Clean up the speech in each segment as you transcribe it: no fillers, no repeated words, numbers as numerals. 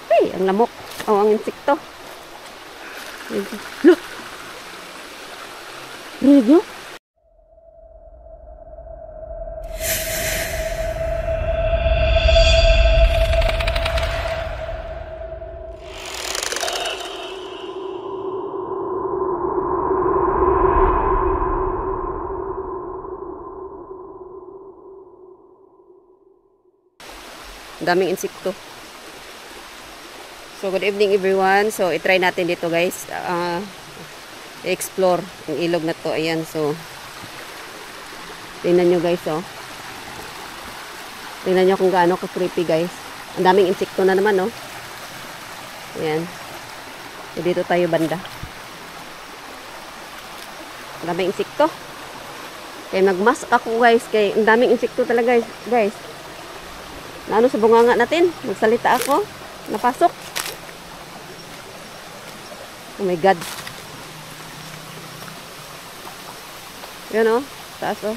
Hey, ang lamok. Oh, ang insekto. Look! Rinig nyo? Daming insekto. So, good evening everyone. So, itry natin dito guys. I-explore yung ilog na to. Ayan, so. Tingnan nyo guys, oh. Tingnan nyo kung gaano ka-creepy guys. Ang daming insekto na naman, oh. Ayan. So, dito tayo banda. Ang daming insekto. Kaya nagmask ako guys. Kaya ang daming insekto talaga guys. Na ano sa bunganga natin. Magsalita ako. Napasok. Oh my God. Yan oh. Taas oh.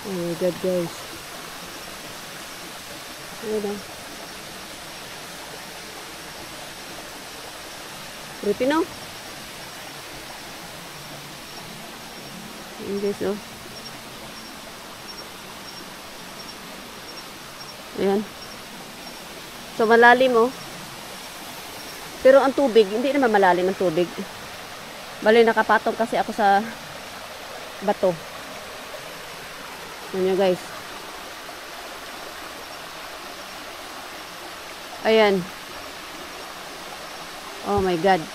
Oh my God guys. Ayan oh. Creepy no? Ayan guys oh. Ayan. So malalim oh. Pero ang tubig, hindi naman malalim ang tubig. Bali, nakapatong kasi ako sa bato. Ayan nyo guys. Ayan. Oh my God.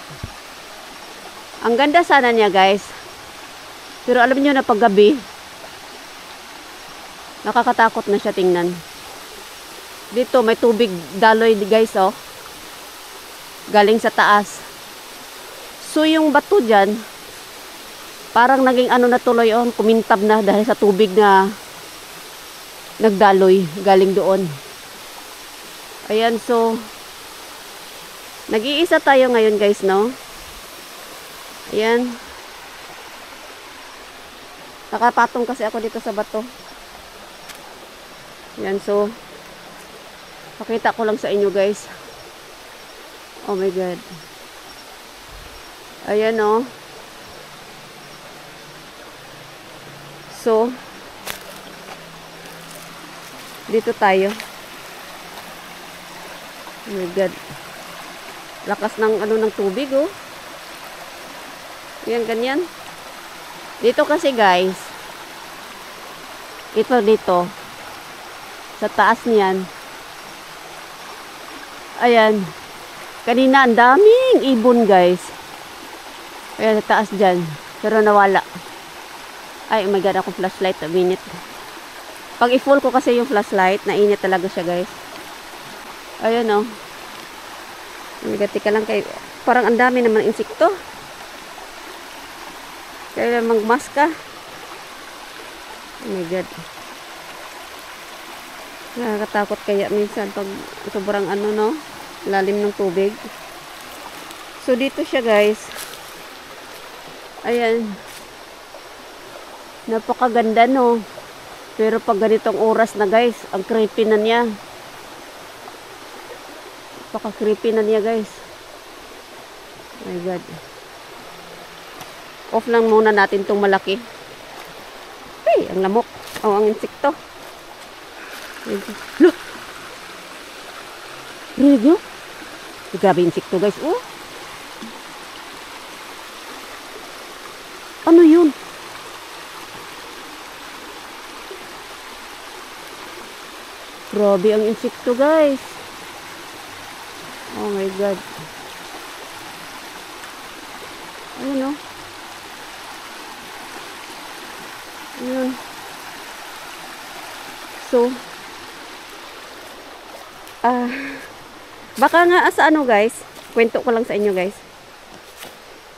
Ang ganda sana niya guys. Pero alam nyo na paggabi, nakakatakot na siya tingnan. Dito may tubig daloy guys oh. Galing sa taas. So yung bato dyan, parang naging ano na tuloy on, kumintab na dahil sa tubig na nagdaloy galing doon. Ayan, so nag-iisa tayo ngayon guys, no? Ayan. Nakapatong kasi ako dito sa bato. Ayan, so pakita ko lang sa inyo guys. Oh my God. Ayan oh. So, dito tayo. Oh my God. Lakas ng ano ng tubig oh. Yan, ganyan. Dito kasi guys. Ito dito. Sa taas niyan. Ayan. Kanina ang daming ibon guys. Ayan, sa taas dyan. Pero nawala. Ay, oh my God, akong flashlight. A minute. Pag i-full ko kasi yung flashlight, nainit talaga siya guys. Ayan o. Tika lang kay... Parang ang dami naman insekto. Kaya mag-mask ka. Oh my God. Nakakatakot kaya minsan pag sobrang ano no. Lalim ng tubig. So dito siya guys. Ayan. Napakaganda no. Pero pag ganitong oras na guys, ang creepy na niya. Napaka-creepy na niya guys. Oh my God. Off lang muna natin tong malaki. Hey, ang lamok. Oh, ang insekto. Look. Rinig nyo? Grabe insekto guys. Oh. Ano yun? Grabe ang insekto guys. Oh my God. Ayun oh. Ayun. So, baka nga sa ano guys, kwento ko lang sa inyo guys.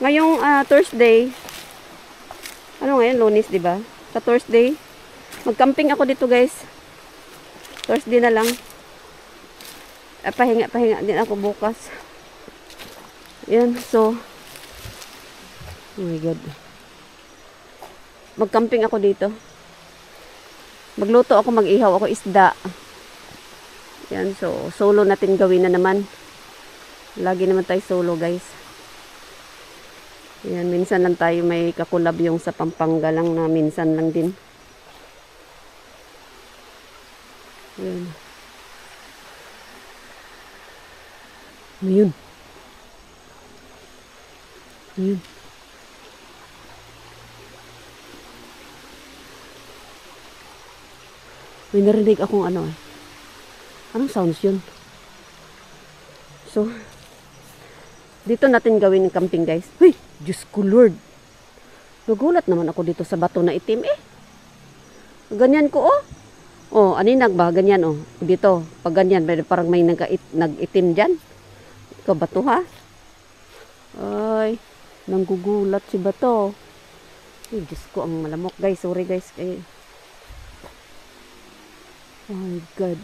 Ngayong Thursday, ano ngayon, Lunes, di ba? Sa Thursday, mag-camping ako dito guys. Thursday na lang. Pahinga din ako bukas. Yan, so, oh my God. Mag-camping ako dito. Magluto ako, mag-ihaw ako isda. Yan, so solo natin gawin na naman. Lagi naman tayo solo, guys. Yan, minsan lang tayo may kakulab yung sa Pampanga lang na minsan lang din. Yan. Ayun. Ayun. May narinig akong ano eh. Anong sounds yun? So, dito natin gawin yung camping, guys. Uy! Diyos ko, Lord! Nagulat naman ako dito sa bato na itim eh. Ganyan ko, oh. Oh, aninag ba? Ganyan, oh. Dito, pag ganyan, parang may nag-itim dyan. Ikaw bato, ha? Ay, nanggugulat si bato. Ay, Diyos ko, ang malamok, guys. Sorry, guys. Ay, oh my God.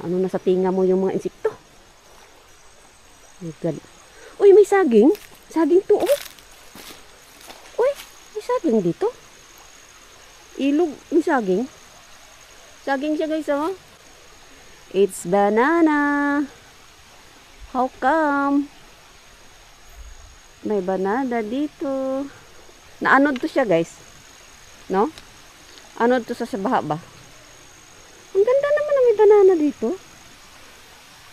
Ano na sa tinga mo yung mga insekto? Oh my God. Uy, may saging. Saging to, oh. Uy, may saging dito. Ilog, may saging. Saging siya, guys, oh. It's banana. How come? May banana dito. Naanod to siya, guys. No? Anod to sa baha ba? Ang ganda naman ng may banana dito.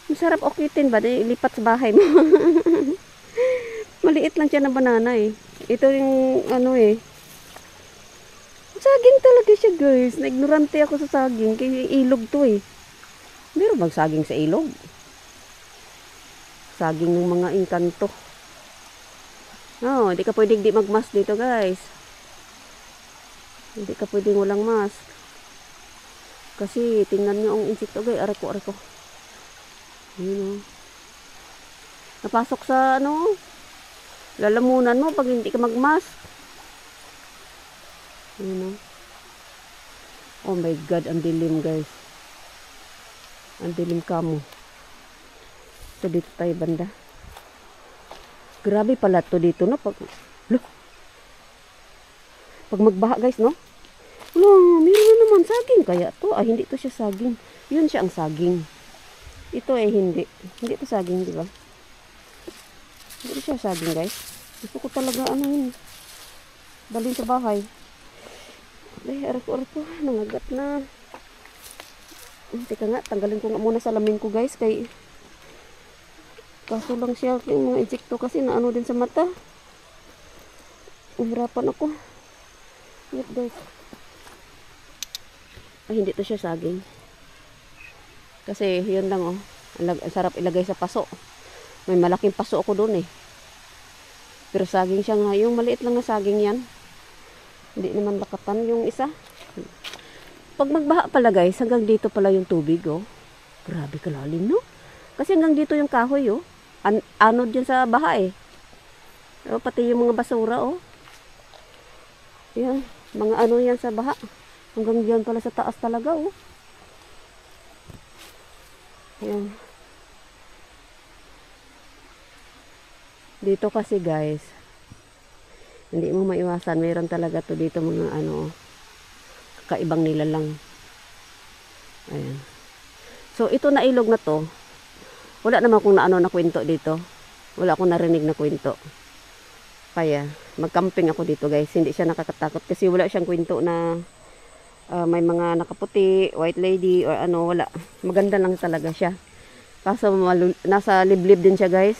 Masarap okitin ba? Ilipat sa bahay mo. Maliit lang siya na banana eh. Ito yung ano eh. Saging talaga siya, guys. Na-ignorante ako sa saging. Kaya ilog to eh. Meron bang saging sa ilog? Saging ng mga inkanto. No, hindi ka pwedeng di magmas dito, guys. Hindi ka pwedeng walang mask. Kasi tingnan nyo ang insekto, guys. Aray ko. Yun, oh. Napasok sa ano, lalamunan mo pag hindi ka magmask. Yun, oh. Oh my God, ang dilim, guys. Ang dilim kamo. So dito tayo banda. Grabe pala to dito, no? Pag magbaha, guys, no? Wala, meron naman saging kaya to. Ah, hindi to siya saging. Yun siya ang saging. Ito eh hindi. Hindi to saging, di ba? Hindi siya saging, guys. Gusto ko talaga ano yun. Dalhin sa bahay. Ay, arko. Nangagat na. Teka nga, tanggalin ko nga muna salamin ko, guys. Kay kaso lang siya yung mga insekto kasi naano din sa mata. Mahirapan ako. Wait, guys. Ay, hindi to siya saging. Kasi yun lang, oh. Ang sarap ilagay sa paso. May malaking paso ako doon eh. Pero saging siya nga. Yung maliit lang na saging yan. Hindi naman lakatan yung isa. Pag magbaha pala, guys, hanggang dito pala yung tubig, oh. Grabe kalalim, no? Kasi hanggang dito yung kahoy, oh. Anod yan sa baha eh. Oh, pati yung mga basura, oh. Yan. Mga ano yan sa baha. Hanggang diyan pala sa taas talaga, oh. Ayan. Dito kasi, guys, hindi mo maiwasan. Mayroon talaga to dito mga ano, kaibang nila lang. Ayan. So, ito na ilog na to. Wala naman kung naano na kwento dito. Wala akong narinig na kwento. Kaya, mag-camping ako dito, guys. Hindi siya nakakatakot kasi wala siyang kwento na may mga nakaputi, white lady, or ano, wala. Maganda lang talaga siya. Kaso, nasa liblib din siya, guys.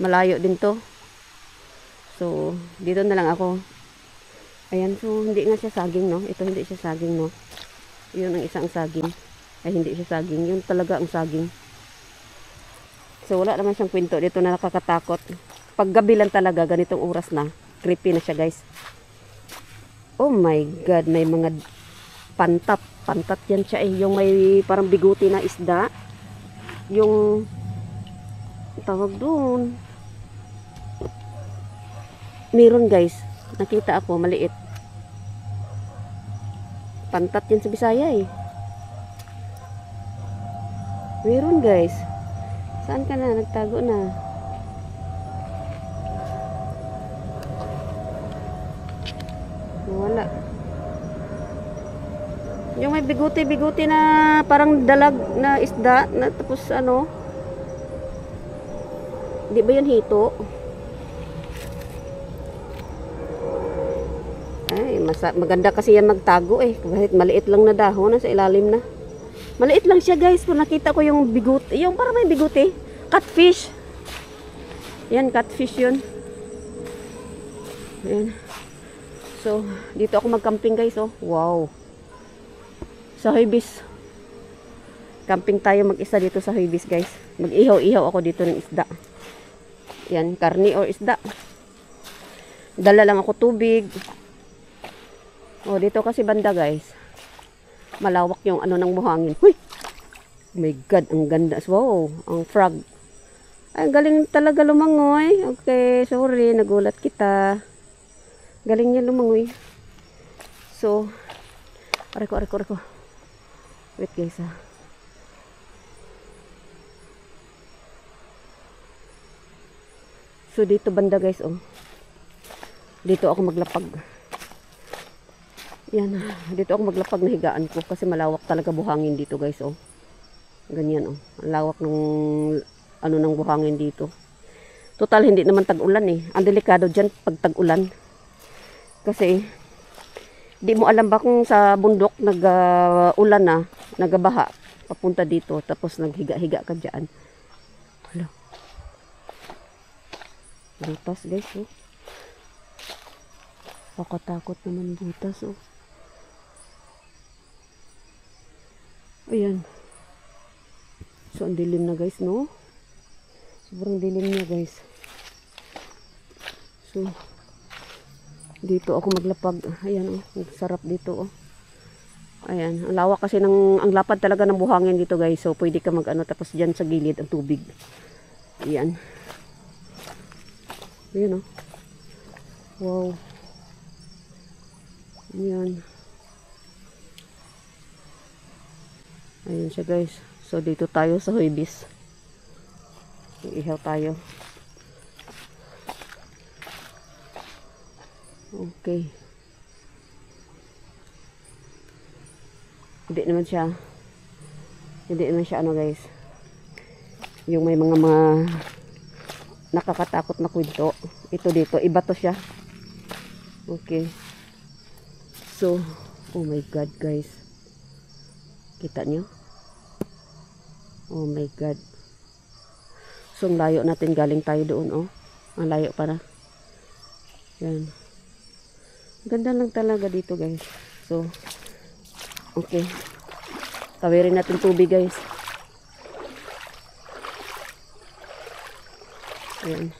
Malayo din to. So, dito na lang ako. Ayan, so, hindi nga siya saging, no? Ito, hindi siya saging, no? Yun ang isang saging. Ay, hindi siya saging. Yun talaga ang saging. So, wala naman siyang kwento dito na nakakatakot. Pag gabi lang talaga, ganitong oras na, creepy na siya, guys. Oh my God, may mga pantat. Pantat yan siya eh. Yung may parang biguti na isda. Yung tawag doon. Meron, guys. Nakita ako, maliit. Pantat yan sa Bisaya eh. Meron, guys. Saan ka na? Nagtago na. Wala. Yung may biguti-biguti na parang dalag na isda na tapos ano. Di ba yun hito? Ay, maganda kasi yan magtago eh. Kahit maliit lang na dahon, nasa ilalim na. Maliit lang siya guys. Kung nakita ko yung biguti, yung parang may biguti. Catfish. Yan, catfish yun. Ayan. So, dito ako mag-camping guys, oh. Wow. Sa Huibis. Camping tayo mag-isa dito sa Huibis guys. Mag-ihaw-ihaw ako dito ng isda. Yan, karni or isda. Dala lang ako tubig. Oh, dito kasi banda guys. Malawak yung ano ng buhangin. Huy! Oh my God, ang ganda. Wow, ang frog. Ay, galing talaga lumangoy. Okay, sorry, nagulat kita. Galing niya lumangoy. So, aray ko. Wait guys ha. So, dito banda guys, oh. Dito ako maglapag. Yan, dito ako maglapag na higaan ko kasi malawak talaga buhangin dito guys, oh. Ganyan, oh. Ang lawak ng ano ng buhangin dito. Total, hindi naman tag-ulan eh. Ang delikado dyan pag tag-ulan. Kasi, di mo alam ba kung sa bundok nag-ulan na, nagabaha, papunta dito, tapos naghiga-higa ka dyan. Hala. Butas guys, oh. Pakatakot naman butas, oh. Ayan. So, ang dilim na guys, no? Sobrang dilim na guys. So, dito ako maglapag. Ayan, oh. Sarap dito, oh. Ayan. Ang lawak kasi ang lapad talaga ng buhangin dito guys. So, pwede ka mag-ano. Tapos dyan sa gilid ang tubig. Ayan. Ayan, oh. Wow. Ayan. Ayan siya guys. So dito tayo sa Huibis. Iihaw tayo. Okay. Hindi naman siya ano guys. Yung may mga nakakatakot na kwento. Ito dito. Iba to siya. Okay. So, oh my God guys. Kita nyo? Oh my God. So, ang layo natin galing tayo doon, oh. Ang layo para. Yan. Ganda lang talaga dito, guys. So, okay. Tawirin natin tubig, guys. Yan.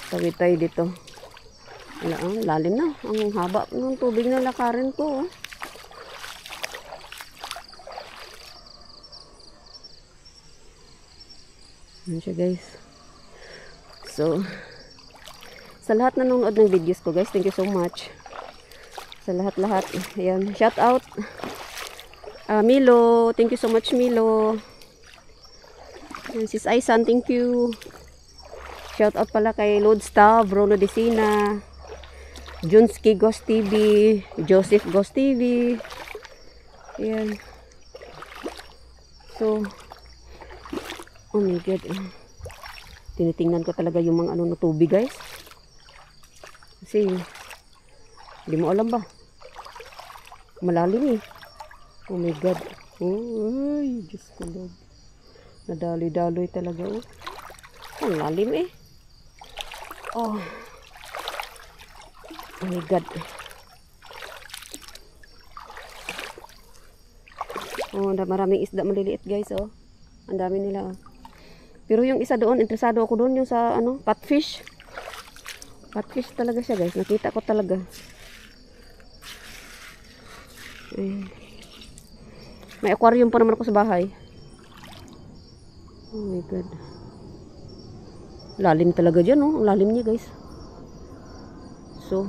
Tawid tayo dito. Wala, lalim na. Ang haba ng tubig na lakarin ko. Oh. Yan siya guys. So, sa lahat na nanonood ng videos ko guys, thank you so much. Sa lahat-lahat. Ayan, shout out. Milo, thank you so much Milo. Ayan, Sis Aisan, thank you. Shout out pala kay Lodstav, Bruno Decina. Junski Ghost TV, Joseph Ghost TV. Ayan. So, oh my God. Tinitingnan ko talaga yung mga ano na tubig guys. Kasi, hindi mo alam ba? Malalim eh. Oh my God. Oh, ay, Diyos ko Lord. Nadaloy-daloy talaga oh. Ang lalim eh. Oh. Oh my God. Oh, maraming isda maliliit guys, oh. Ang dami nila, oh. Pero yung isa doon, interesado ako doon yung sa ano, catfish. Catfish talaga siya, guys. Nakita ko talaga. Ayan. May aquarium pa naman ako sa bahay. Oh my God. Lalim talaga dyan, oh. Ang lalim niya, guys. So,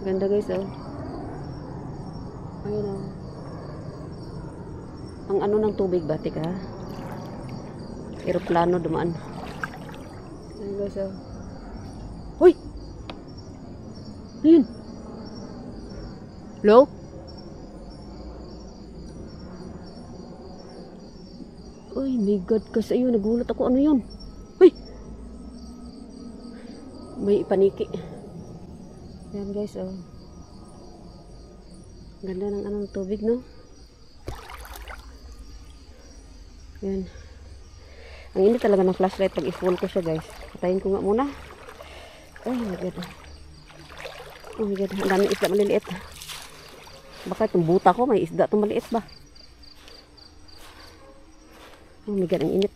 ganda guys, oh. Ayun, oh. Ang ano ng tubig ba, tika? Aeroplano dumaan. Ayun guys, oh. Hello? Ay, my God, kasi ayun, nagulat ako. Ano yun? Uy! May paniki. Ayan guys, oh. Ganda ng anong tubig, no? Ayan. Ang init talaga ng flashlight pag i-full ko siya, guys. Patayin ko nga muna. Oh my God. Oh my God, ang daming isda maliliit. Baka itong buta ko, may isda itong maliit ba? Oh my God, ang init.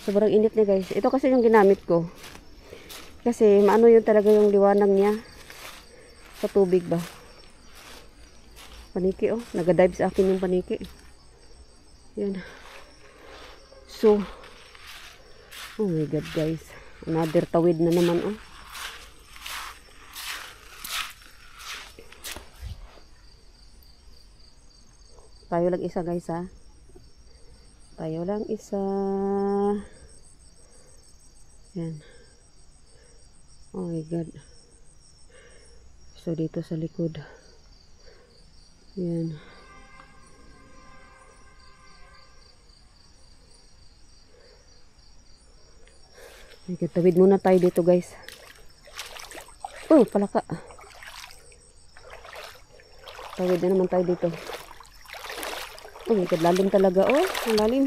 Sobrang init niya, guys. Ito kasi yung ginamit ko. Kasi maano yun talaga yung liwanag niya sa tubig ba. Paniki, oh. Nagadive sa akin yung paniki. Yan. So, oh my God, guys. Another tawid na naman, oh. Tayo lang isa, guys, ha. Tayo lang isa. Yan. Oh my God. So, dito sa likod. Yan. Okay, tawid muna tayo dito, guys. Oh, palaka. Tawid na naman tayo dito. Oh my God, lalim talaga. Oh, ang lalim.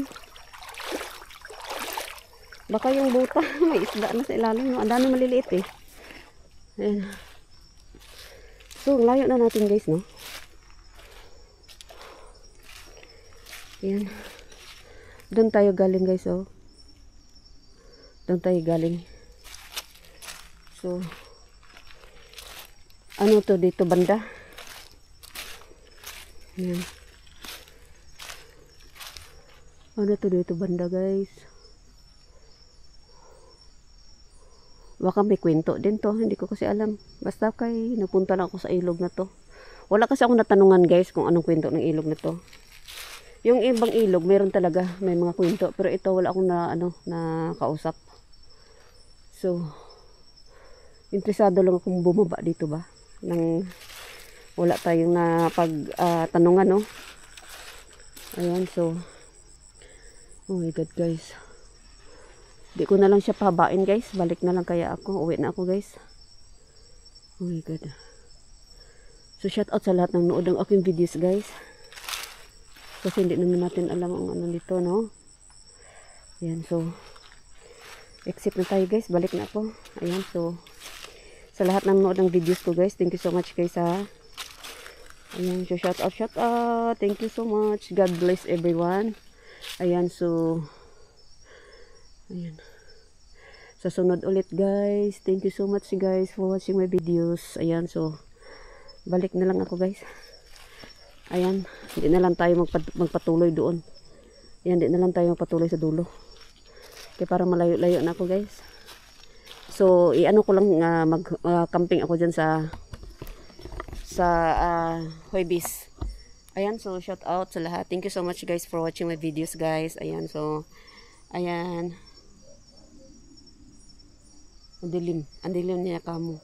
Baka yung buta, may isda na sa ilalim. Ang dami maliliit eh. Ayan. So, layo na natin, guys, no? Ayan. Doon tayo galing, guys, oh. Doon tayo galing. So, ano to dito banda? Ayan. Ano to dito banda, guys? Baka may kwento din to. Hindi ko kasi alam. Basta kay napunta lang ako sa ilog na to. Wala kasi ako natanungan, guys, kung anong kwento ng ilog na to. Yung ibang ilog, meron talaga. May mga kwento. Pero ito, wala akong na kausap. So, interesado lang akong bumaba dito ba. Nang wala tayong na tanungan, no? Ayan, so, oh my God, guys. Di ko na lang siya pahabain, guys. Balik na lang kaya ako. Uwi na ako, guys. Oh my God. So, shout out sa lahat ng nood ng aking videos, guys. Kasi hindi naman natin alam ang ano dito, no? Ayan, so, exit na tayo, guys. Balik na ako. Ayan, so, sa lahat ng nood ng videos ko, guys. Thank you so much, guys, ha. Ayan, so, shout out. Thank you so much. God bless everyone. Ayan, so, ayan. Sa sunod ulit, guys. Thank you so much, guys, for watching my videos. Ayan, so, balik na lang ako, guys. Ayan, hindi na lang tayo magpatuloy doon. Ayan, hindi na lang tayo magpatuloy sa dulo. Kaya para malayo-layo na ako, guys. So, i-ano ko lang, mag-camping ako dyan sa Huebis. Ayan, so, shout out sa lahat. Thank you so much, guys, for watching my videos, guys. Ayan, so, ayan. Ang dilim niya kamo.